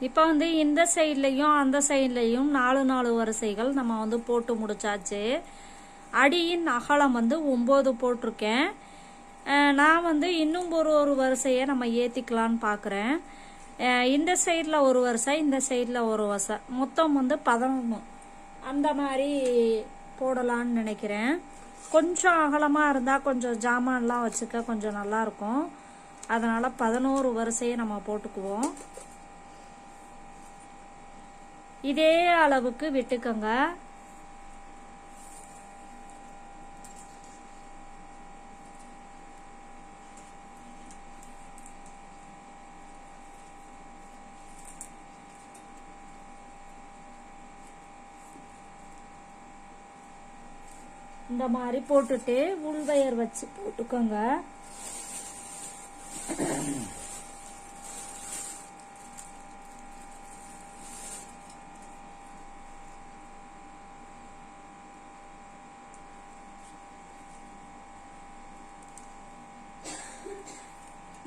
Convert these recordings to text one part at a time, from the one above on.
இப்போ வந்து இந்த சைட்லையும் அந்த சைட்லையும் 4 வரிசைகள் நம்ம வந்து போட்டு முடிச்சாச்சு. அடியின் அகலம் வந்து 9 போட்டிருக்கேன். நான் வந்து இன்னும் ஒரு வரிசையை நம்ம ஏற்றிக்கலான்னு பார்க்குறேன். இந்த சைடில் ஒரு வரிசை, இந்த சைடில் ஒரு வரிசை, மொத்தம் வந்து 11 அந்த மாதிரி போடலான்னு நினைக்கிறேன். கொஞ்சம் அகலமாக இருந்தால் கொஞ்சம் ஜாமான்லாம் வச்சுக்க கொஞ்சம் நல்லாயிருக்கும். அதனால் 11 வரிசையை நம்ம போட்டுக்குவோம். இதே அளவுக்கு விட்டுக்கோங்க. இந்த மாதிரி போட்டுட்டு உள்வயர் வச்சு போட்டுக்கோங்க.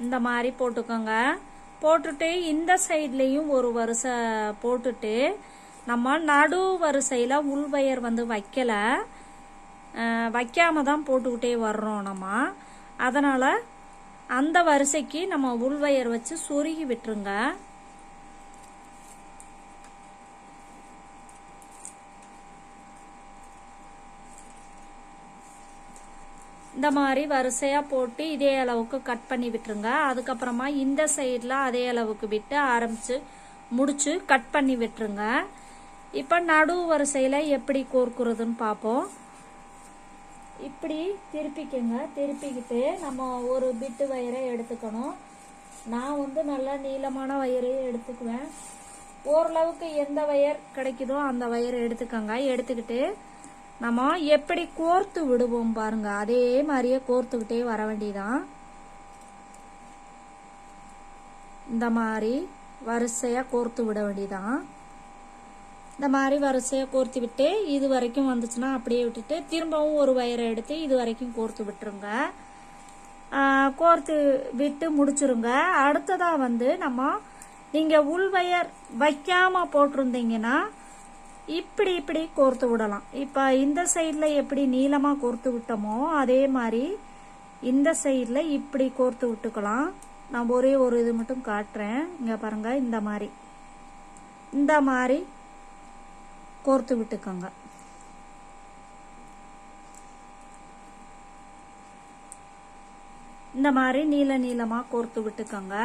இந்த மாதிரி போட்டுக்கோங்க. போட்டுட்டு இந்த சைட்லேயும் ஒரு வரிசை போட்டுட்டு நம்ம நடு வரிசையில் உள்வயர் வந்து வைக்காம தான் போட்டுக்கிட்டே வர்றோம் நம்ம. அதனால் அந்த வரிசைக்கு நம்ம உள்வயர் வச்சு சொருகி விட்டுருங்க. இந்த மாதிரி வரிசையாக போட்டு இதே அளவுக்கு கட் பண்ணி விட்டுருங்க. அதுக்கப்புறமா இந்த சைடில் அதே அளவுக்கு விட்டு ஆரம்பித்து முடிச்சு கட் பண்ணி விட்டுருங்க. இப்போ நடு வரிசையில் எப்படி கோர்க்குறதுன்னு பார்ப்போம். இப்படி திருப்பிக்கங்க. திருப்பிக்கிட்டு நம்ம ஒரு பிட்டு வயரை எடுத்துக்கணும். நான் வந்து நல்லா நீளமான வயரையே எடுத்துக்குவேன். ஓரளவுக்கு எந்த வயர் கிடைக்குதோ அந்த வயரை எடுத்துக்கோங்க. எடுத்துக்கிட்டு நம்ம எப்படி கோர்த்து விடுவோம் பாருங்க, அதே மாதிரியே கோர்த்துக்கிட்டே வர வேண்டியதான். இந்த மாதிரி வரிசையாக கோர்த்து விட வேண்டியதான். இந்த மாதிரி வரிசையாக கோர்த்து விட்டு இது வரைக்கும் வந்துச்சுன்னா அப்படியே விட்டுட்டு திரும்பவும் ஒரு வயரை எடுத்து இது வரைக்கும் கோர்த்து விட்டுருங்க. கோர்த்து விட்டு முடிச்சிருங்க. அடுத்ததாக வந்து நீங்கள் உள்வயர் வைக்காமல் போட்டிருந்தீங்கன்னா இப்படி கோர்த்து விடலாம். இப்போ இந்த சைடில் எப்படி நீளமாக கோர்த்து விட்டோமோ அதே மாதிரி இந்த சைடில் இப்படி கோர்த்து விட்டுக்கலாம். நான் ஒரே ஒரு இது மட்டும் காட்டுறேன். இங்கே பாருங்கள், இந்த மாதிரி கோர்த்து விட்டுக்கோங்க. இந்த மாதிரி நீளமாக கோர்த்து விட்டுக்கோங்க.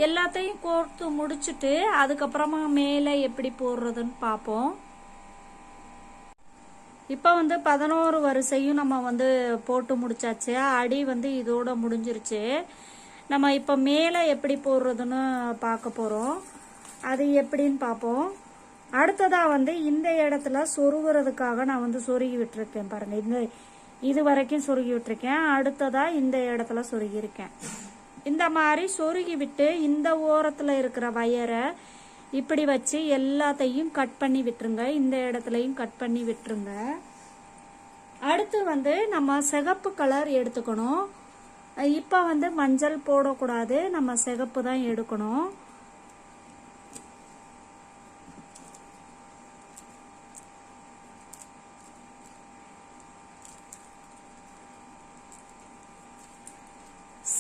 எல்லாத்தையும் கோர்த்து முடிச்சுட்டு அதுக்கப்புறமா மேலே எப்படி போடுறதுன்னு பார்ப்போம். இப்போ வந்து 11 வரிசையும் நம்ம வந்து போட்டு முடிச்சாச்சு. அடி வந்து இதோட முடிஞ்சிருச்சு. நம்ம இப்போ மேலே எப்படி போடுறதுன்னு பார்க்க போகிறோம். அது எப்படின்னு பார்ப்போம். அடுத்ததாக வந்து இந்த இடத்துல சொருகிறதுக்காக நான் வந்து சொருகி விட்டுருக்கேன் பாருங்கள். இது வரைக்கும் சொருகி விட்டுருக்கேன். அடுத்ததாக இந்த இடத்துல சொருகியிருக்கேன். இந்த மாதிரி சொருகி விட்டு இந்த ஓரத்தில் இருக்கிற வயரை இப்படி வச்சு எல்லாத்தையும் கட் பண்ணி விட்டுருங்க. இந்த இடத்துலையும் கட் பண்ணி விட்டுருங்க. அடுத்து வந்து நம்ம சிகப்பு கலர் எடுத்துக்கணும். இப்போ வந்து மஞ்சள் போடக்கூடாது, நம்ம சிகப்பு தான் எடுக்கணும்.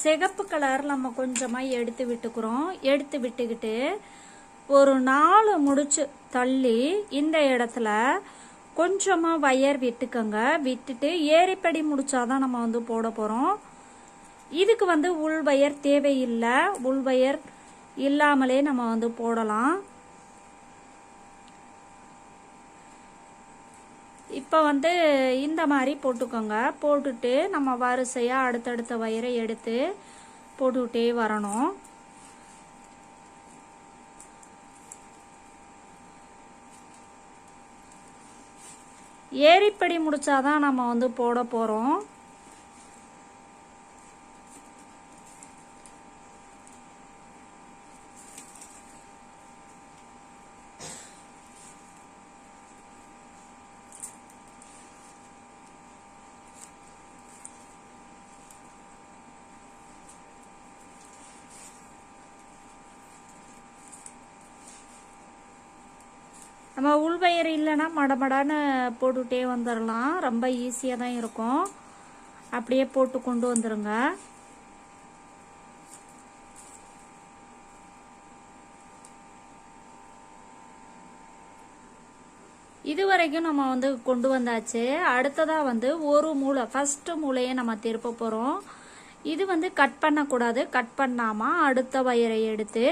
சிகப்பு கலர் நம்ம கொஞ்சமாக எடுத்து விட்டுக்கிறோம். எடுத்து விட்டுக்கிட்டு ஒரு 4 முடிச்சு தள்ளி இந்த இடத்துல கொஞ்சமாக வயர் விட்டுக்கோங்க. விட்டுட்டு ஏரிப்படி முடிச்சாதான் நம்ம வந்து போட போகிறோம். இதுக்கு வந்து உள்வயர் தேவையில்லை. உள்வயர் இல்லாமலே நம்ம வந்து போடலாம். இப்போ வந்து இந்த மாதிரி போட்டுக்கோங்க. போட்டுட்டு நம்ம வரிசையாக அடுத்தடுத்த வயரை எடுத்து போட்டுக்கிட்டே வரணும். ஏரிப்படி முடிச்சாதான் நம்ம வந்து போட போகிறோம். நம்ம உள்வயர் இல்லைன்னா மடமடான்னு போட்டுகிட்டே வந்துடலாம். ரொம்ப ஈஸியாக தான் இருக்கும். அப்படியே போட்டு கொண்டு வந்துருங்க. இது வரைக்கும் நம்ம வந்து கொண்டு வந்தாச்சு. அடுத்ததாக வந்து ஒரு மூளை, ஃபஸ்ட்டு மூளையை நம்ம திருப்ப போகிறோம். இது வந்து கட் பண்ணக்கூடாது. கட் பண்ணாமல் அடுத்த வயரை எடுத்து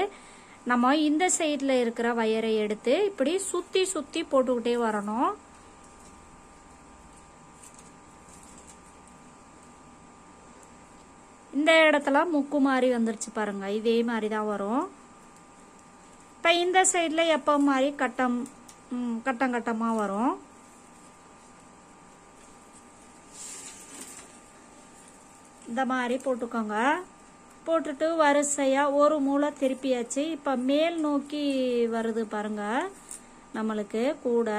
நம்ம இந்த சைடில் இருக்கிற வயரை எடுத்து இப்படி சுற்றி சுற்றி போட்டுக்கிட்டே வரணும். இந்த இடத்துல முக்கு மாதிரி வந்துருச்சு பாருங்க. இதே மாதிரி தான் வரும். இப்போ இந்த சைடில் எப்போ மாதிரி கட்டம் கட்டமாக வரும். இந்த மாதிரி போட்டுக்கோங்க. போட்டுட்டு வரிசையாக ஒரு மூளை திருப்பியாச்சு. இப்போ மேல் நோக்கி வருது பாருங்க நம்மளுக்கு கூட.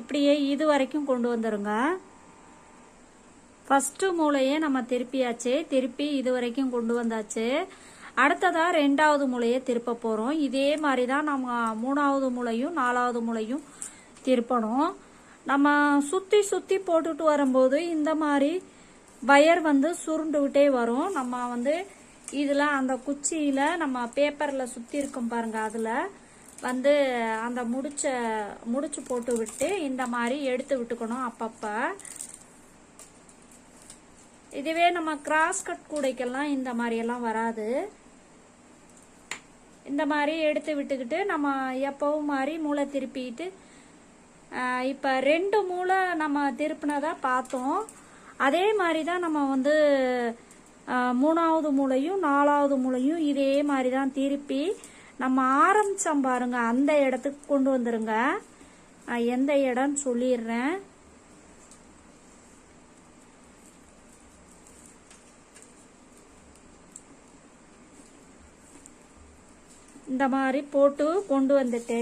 இப்படியே இது வரைக்கும் கொண்டு வந்துருங்க. ஃபஸ்ட்டு மூளையே நம்ம திருப்பியாச்சு. திருப்பி இது வரைக்கும் கொண்டு வந்தாச்சு. அடுத்ததா ரெண்டாவது மூளையை திருப்ப போகிறோம். இதே மாதிரி தான் நம்ம மூணாவது மூளையும் நாலாவது மூளையும் திருப்பணும். நம்ம சுற்றி சுற்றி போட்டுட்டு வரும்போது இந்த மாதிரி வயர் வந்து சுருண்டுகிட்டே வரும். நம்ம வந்து இதில் அந்த குச்சியில் நம்ம பேப்பரில் சுற்றி இருக்கும் பாருங்க, அதில் வந்து அந்த முடிச்சு போட்டு விட்டு இந்த மாதிரி எடுத்து விட்டுக்கணும் அப்பப்போ. இதுவே நம்ம கிராஸ் கட் கூடைக்கெல்லாம் இந்த மாதிரியெல்லாம் வராது. இந்த மாதிரி எடுத்து விட்டுக்கிட்டு நம்ம எப்பவும் மாதிரி மூளை திருப்பிக்கிட்டு இப்போ 2 மூளை நம்ம திருப்பினதை பார்த்தோம். அதே மாதிரி தான் நம்ம வந்து மூணாவது மூளையும் நாலாவது மூளையும் இதே மாதிரி தான் திருப்பி நம்ம ஆரம்பிச்சோம் பாருங்க, அந்த இடத்துக்கு கொண்டு வந்துருங்க. எந்த இடம்னு சொல்லிடுறேன். இந்த மாதிரி போட்டு கொண்டு வந்துட்டு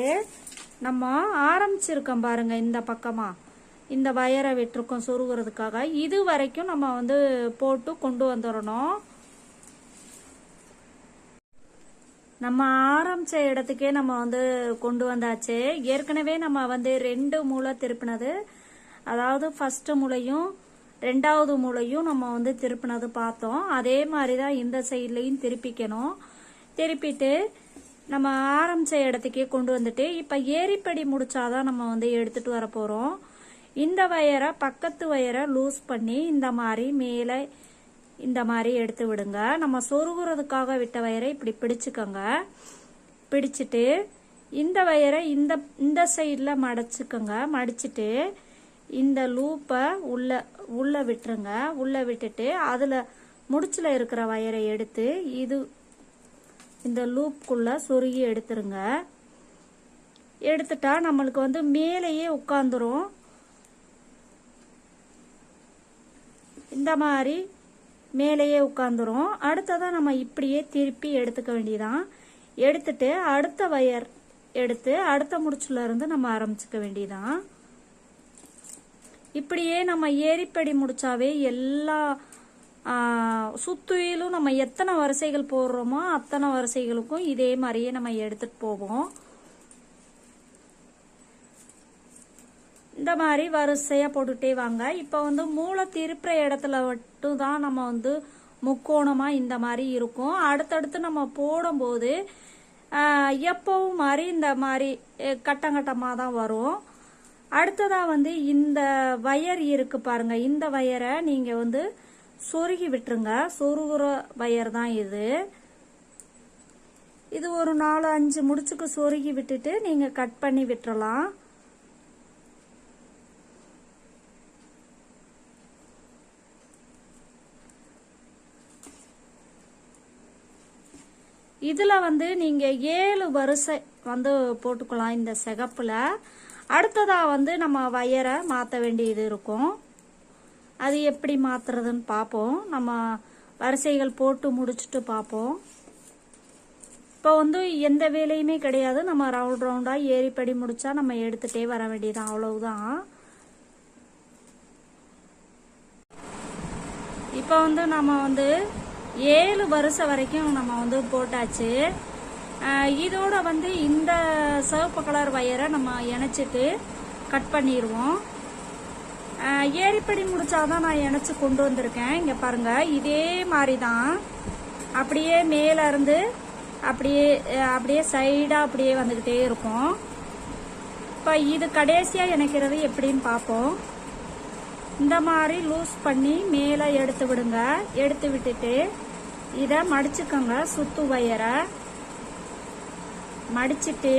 நம்ம ஆரம்பிச்சிருக்கோம் பாருங்க, இந்த பக்கமா இந்த வயரை விட்டுருக்கோம் சொருகிறதுக்காக. இது வரைக்கும் நம்ம வந்து போட்டு கொண்டு வந்துடணும். நம்ம ஆரம்பிச்ச இடத்துக்கே நம்ம வந்து கொண்டு வந்தாச்சு. ஏற்கனவே நம்ம வந்து 2 மூளை திருப்பினது, அதாவது ஃபர்ஸ்ட் மூளையும் ரெண்டாவது மூளையும் நம்ம வந்து திருப்பினது பார்த்தோம். அதே மாதிரி தான் இந்த சைட்லையும் திருப்பிக்கணும். திருப்பிட்டு நம்ம ஆரம்பிச்ச இடத்துக்கே கொண்டு வந்துட்டு இப்போ ஏரிப்படி முடிச்சாதான் நம்ம வந்து எடுத்துட்டு வர போறோம். இந்த வயரை பக்கத்து வயரை லூஸ் பண்ணி இந்த மாதிரி மேலே இந்த மாதிரி எடுத்து விடுங்க. நம்ம சொருகுறதுக்காக விட்ட வயரை இப்படி பிடிச்சுக்கோங்க. பிடிச்சிட்டு இந்த வயரை இந்த சைடில் மடிச்சுக்கோங்க. மடிச்சுட்டு இந்த லூப்பை உள்ள விட்டுருங்க. உள்ள விட்டுட்டு அதில் முடிச்சில் இருக்கிற வயரை எடுத்து இந்த லூப்புக்குள்ள சொருகி எடுத்துருங்க. எடுத்துட்டா நம்மளுக்கு வந்து மேலேயே உட்காந்துரும். இந்த மாதிரி மேலேயே உட்காந்துரும். அடுத்ததான் நம்ம இப்படியே திருப்பி எடுத்துக்க வேண்டியதான். எடுத்துட்டு அடுத்த வயர் எடுத்து அடுத்த முடிச்சுல இருந்து நம்ம ஆரம்பிச்சுக்க வேண்டியதான். இப்படியே நம்ம ஏரிப்படி முடிச்சாவே எல்லா சுத்தியிலும் நம்ம எத்தனை வரிசைகள் போடுறோமோ அத்தனை வரிசைகளுக்கும் இதே மாதிரியே நம்ம எடுத்துட்டு போவோம். இந்த மாதிரி வரிசையா போட்டுட்டே வாங்க. இப்போ வந்து மூளை திருப்புற இடத்துல மட்டும் தான் நம்ம வந்து முக்கோணமா இந்த மாதிரி இருக்கும். அடுத்தடுத்து நம்ம போடும்போது எப்பவும் மாதிரி இந்த மாதிரி கட்டங்கட்டமாக தான் வரும். அடுத்ததா வந்து இந்த வயர் இருக்கு பாருங்க, இந்த வயரை நீங்க வந்து சொருகி விட்டுருங்க. சொருகுற வயர் தான் இது. இது ஒரு 4-5 முடிச்சுக்கு சொருகி விட்டுட்டு நீங்க கட் பண்ணி விட்டுறலாம். இதுல வந்து நீங்க 7 வரிசை வந்து போட்டுக்கலாம் இந்த சிகப்புல. அடுத்ததா வந்து நம்ம வயரை மாற்ற வேண்டியது இருக்கும். அது எப்படி மாத்துறதுன்னு பார்ப்போம். நம்ம வரிசைகள் போட்டு முடிச்சுட்டு பார்ப்போம். இப்போ வந்து எந்த வேலையுமே கிடையாது. நம்ம ரவுண்ட் ரவுண்டா ஏரிப்படி முடிச்சா நம்ம எடுத்துட்டே வர வேண்டியதான், அவ்வளவுதான். இப்போ வந்து நம்ம வந்து 7 வரிசை வரைக்கும் நம்ம வந்து போட்டாச்சு. இதோட வந்து இந்த சிவப்பு கலர் வயரை நம்ம இணைச்சிட்டு கட் பண்ணிடுவோம். ஏரிப்படி முடிச்சாதான் நான் இணைச்சு கொண்டு வந்திருக்கேன். இங்க பாருங்க, இதே மாதிரி தான் அப்படியே மேல இருந்து அப்படியே சைடா அப்படியே வந்துகிட்டே இருக்கும். இப்ப இது கடைசியா இணைக்கிறது எப்படின்னு பார்ப்போம். இந்த மாதிரி லூஸ் பண்ணி மேல எடுத்து விடுங்க. எடுத்து விட்டுட்டு இத மடிச்சுக்கோங்க. சுத்து வயரை மடிச்சிட்டு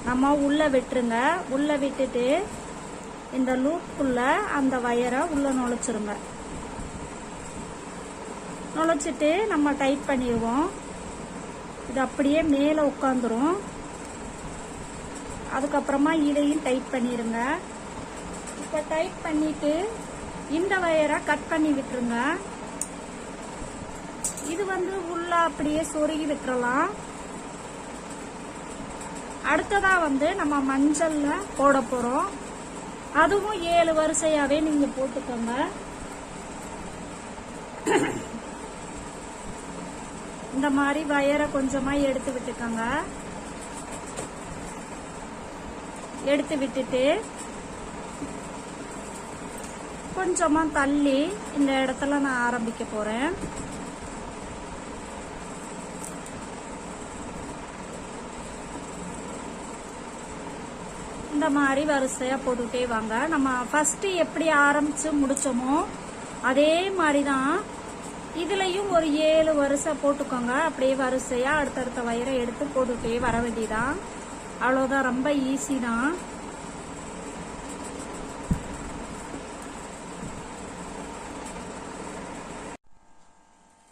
நம்ம உள்ள விட்டுருங்க. உள்ள விட்டுட்டு இந்த லூப்புக்குள்ள அந்த வயரை உள்ள நுழைச்சிருங்க. நுழைச்சிட்டு நம்ம டைட் பண்ணிடுவோம். இது அப்படியே மேல உட்காந்துரும். அதுக்கப்புறமா இதையும் டைட் பண்ணிருங்க. இப்ப டைட் பண்ணிட்டு இந்த வயரை கட் பண்ணி விட்டுருங்க. இது வந்து உள்ள அப்படியே சொருகி விட்டுறலாம். அடுத்ததா வந்து நம்ம மஞ்சள்ல போட போறோம். அதுவும் 7 வரிசையாவே நீங்க போட்டுக்கோங்க. இந்த மாதிரி வயரை கொஞ்சமா எடுத்து விட்டுக்கோங்க. எடுத்து விட்டுட்டு கொஞ்சமா தள்ளி இந்த இடத்துல நான் ஆரம்பிக்க போறேன். இந்த மாதிரி வரிசையா போட்டுட்டே வாங்க. நம்ம ஃபர்ஸ்ட் எப்படி ஆரம்பிச்சு முடிச்சோமோ அதே மாதிரிதான் இதுலயும் ஒரு 7 வரிசை போட்டுக்கோங்க. அப்படியே வரிசையா அடுத்தடுத்த வயரை எடுத்து போட்டுட்டே வர வேண்டியதான். அவ்வளவுதான், ரொம்ப ஈஸி தான்.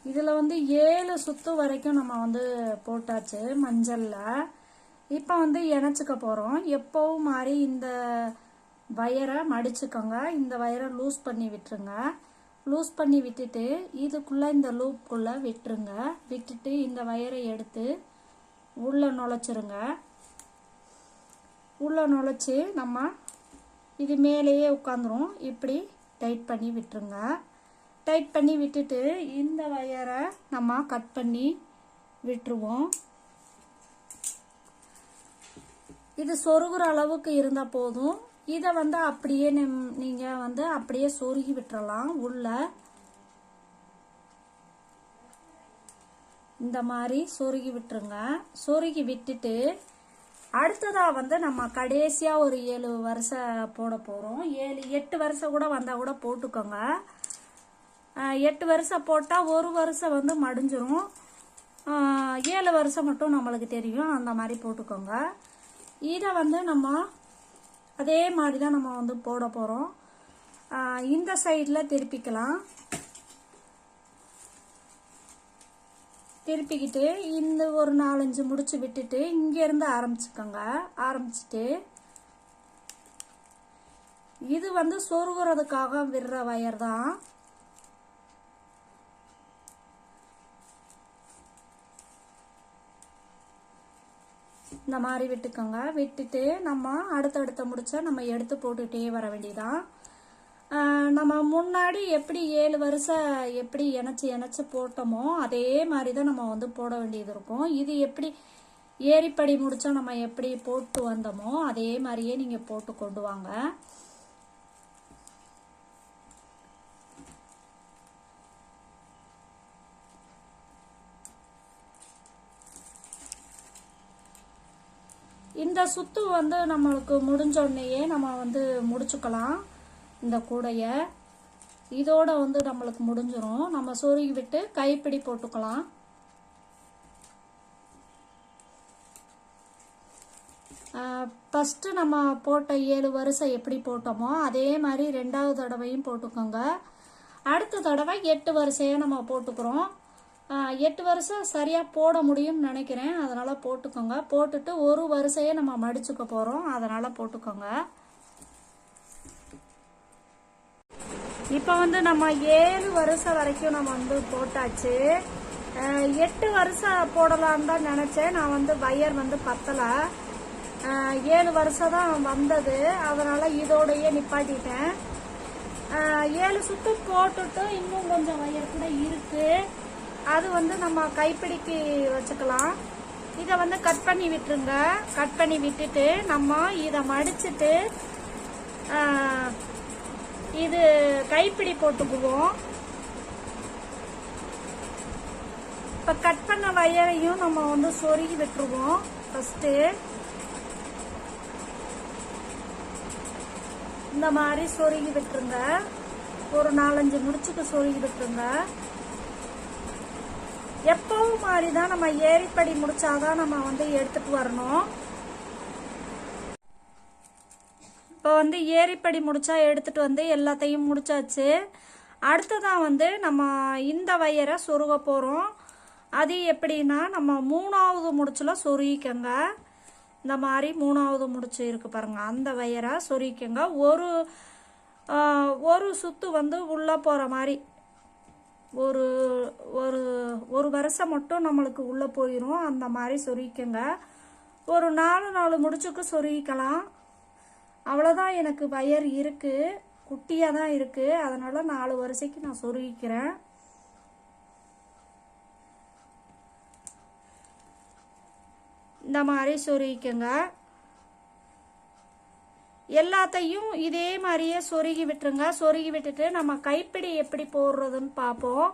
இதுல வந்து 7 சுத்து வரைக்கும் நம்ம வந்து போட்டாச்சு மஞ்சள்ல. இப்ப வந்து இணைச்சுக்க போறோம். எப்பவும் மாதிரி இந்த வயரை மடிச்சுக்கோங்க. இந்த வயரை லூஸ் பண்ணி விட்டுருங்க. லூஸ் பண்ணி விட்டுட்டு இதுக்குள்ள இந்த லூப்புக்குள்ள விட்டுருங்க. விட்டுட்டு இந்த வயரை எடுத்து உள்ள நுழைச்சிருங்க. உள்ள நுழைச்சு நம்ம இது மேலேயே உட்காந்துரும். இப்படி டைட் பண்ணி விட்டுருங்க. டைட் பண்ணி விட்டுட்டு இந்த வயரை நம்ம கட் பண்ணி விட்டுருவோம். இது சொருகுற அளவுக்கு இருந்தா போதும். இதை வந்து அப்படியே நீங்க வந்து அப்படியே சொருகி விட்டுறலாம். உள்ள இந்த மாதிரி சொருகி விட்டுருங்க. சொருகி விட்டுட்டு அடுத்ததா வந்து நம்ம கடைசியா ஒரு 7 வரிசை போட போறோம். 8 வரிசை கூட வந்தா கூட போட்டுக்கோங்க. 8 வரிசை போட்டா ஒரு வரிசை வந்து மடிஞ்சிரும். 7 வரிசை மட்டும் நம்மளுக்கு தெரியும். அந்த மாதிரி போட்டுக்கோங்க. இதை வந்து நம்ம அதே மாதிரி தான் நம்ம வந்து போட போறோம். இந்த சைடில் திருப்பிக்கலாம். திருப்பிக்கிட்டு இந்த ஒரு 4-5 முடிச்சு விட்டுட்டு இங்க இருந்து ஆரம்பிச்சுக்கோங்க. ஆரம்பிச்சுட்டு இது வந்து சொருகுறதுக்காக விடுற வயர் தான். இந்த மாதிரி விட்டுக்கோங்க. விட்டுட்டு நம்ம அடுத்தடுத்த முடிச்சா நம்ம எடுத்து போட்டுட்டே வர வேண்டியதான். நம்ம முன்னாடி எப்படி 7 வரிசை எப்படி இணைச்சு போட்டோமோ அதே மாதிரி தான் நம்ம வந்து போட வேண்டியது இருக்கும். இது எப்படி ஏரிப்படி முடிச்சா நம்ம எப்படி போட்டு வந்தோமோ அதே மாதிரியே நீங்க போட்டு கொண்டு வாங்க. இந்த சுத்து வந்து நம்மளுக்கு முடிஞ்சோடனேயே நம்ம வந்து முடிச்சுக்கலாம். இந்த கூடைய இதோட வந்து நம்மளுக்கு முடிஞ்சிரும். நம்ம சொருகி விட்டு கைப்பிடி போட்டுக்கலாம். ஃபர்ஸ்ட் நம்ம போட்ட 7 வரிசை எப்படி போட்டோமோ அதே மாதிரி 2வது தடவையும் போட்டுக்கோங்க. அடுத்த தடவை 8 வரிசையை நம்ம போட்டுக்கிறோம். 8 வரிசை சரியா போட முடியும்னு நினைக்கிறேன். அதனால போட்டுக்கோங்க. போட்டுட்டு ஒரு வரிசையை நம்ம மடிச்சுக்க போறோம். அதனால போட்டுக்கோங்க. இப்ப வந்து நம்ம 7 வரிசை வரைக்கும் நம்ம வந்து போட்டாச்சு. 8 வரிசை போடலான்னு தான் நினைச்சேன். நான் வந்து வயர் வந்து பத்தல. 7 வரிசை தான் வந்தது. அதனால இதோடயே நிப்பாட்டிட்டேன். 7 சுத்து போட்டுட்டு இன்னும் கொஞ்சம் வயர் கூட இருக்கு. அது வந்து நம்ம கைப்பிடிக்கு வச்சுக்கலாம். இதை வந்து கட் பண்ணி விட்டுருங்க. கட் பண்ணி விட்டுட்டு நம்ம இதை மடிச்சுட்டு இது கைப்பிடி போட்டுக்குவோம். இப்போ கட் பண்ண வயரையும் நம்ம வந்து சொருகி விட்டுருவோம். ஃபஸ்ட்டு இந்த மாதிரி சொருகி விட்டுருங்க. ஒரு 4-5 முடிச்சுக்கு சொருகி விட்டுருங்க. எப்பவும் மாதிரி தான் நம்ம ஏரிப்படி முடிச்சாதான் நம்ம வந்து எடுத்துட்டு வரணும். இப்போ வந்து ஏரிப்படி முடிச்சா எடுத்துட்டு வந்து எல்லாத்தையும் முடிச்சாச்சு. அடுத்ததான் வந்து நம்ம இந்த வயரை சொருக போகிறோம். அது எப்படின்னா நம்ம 3வது முடிச்சுல சொருகிக்கங்க. இந்த மாதிரி 3வது முடிச்சு இருக்கு பாருங்க, அந்த வயரை சொருகிக்கங்க. ஒரு சுத்து வந்து உள்ள போற மாதிரி ஒரு ஒரு ஒரு வருஷம் மட்டும் நம்மளுக்கு உள்ள போயிடும். அந்த மாதிரி சொருகிக்கங்க. ஒரு 4 முடிச்சுக்கு சொருகிக்கலாம். அவ்வளோதான். எனக்கு வயர் இருக்கு, குட்டியாக தான் இருக்கு, அதனால 4 வரிசைக்கு நான் சொருகிக்கிறேன். இந்த மாதிரி சொருகிக்கங்க. எல்லாத்தையும் இதே மாதிரியே சொருகி விட்டுருங்க. சொருகி விட்டுட்டு நம்ம கைப்பிடி எப்படி போடுறதுன்னு பார்ப்போம்.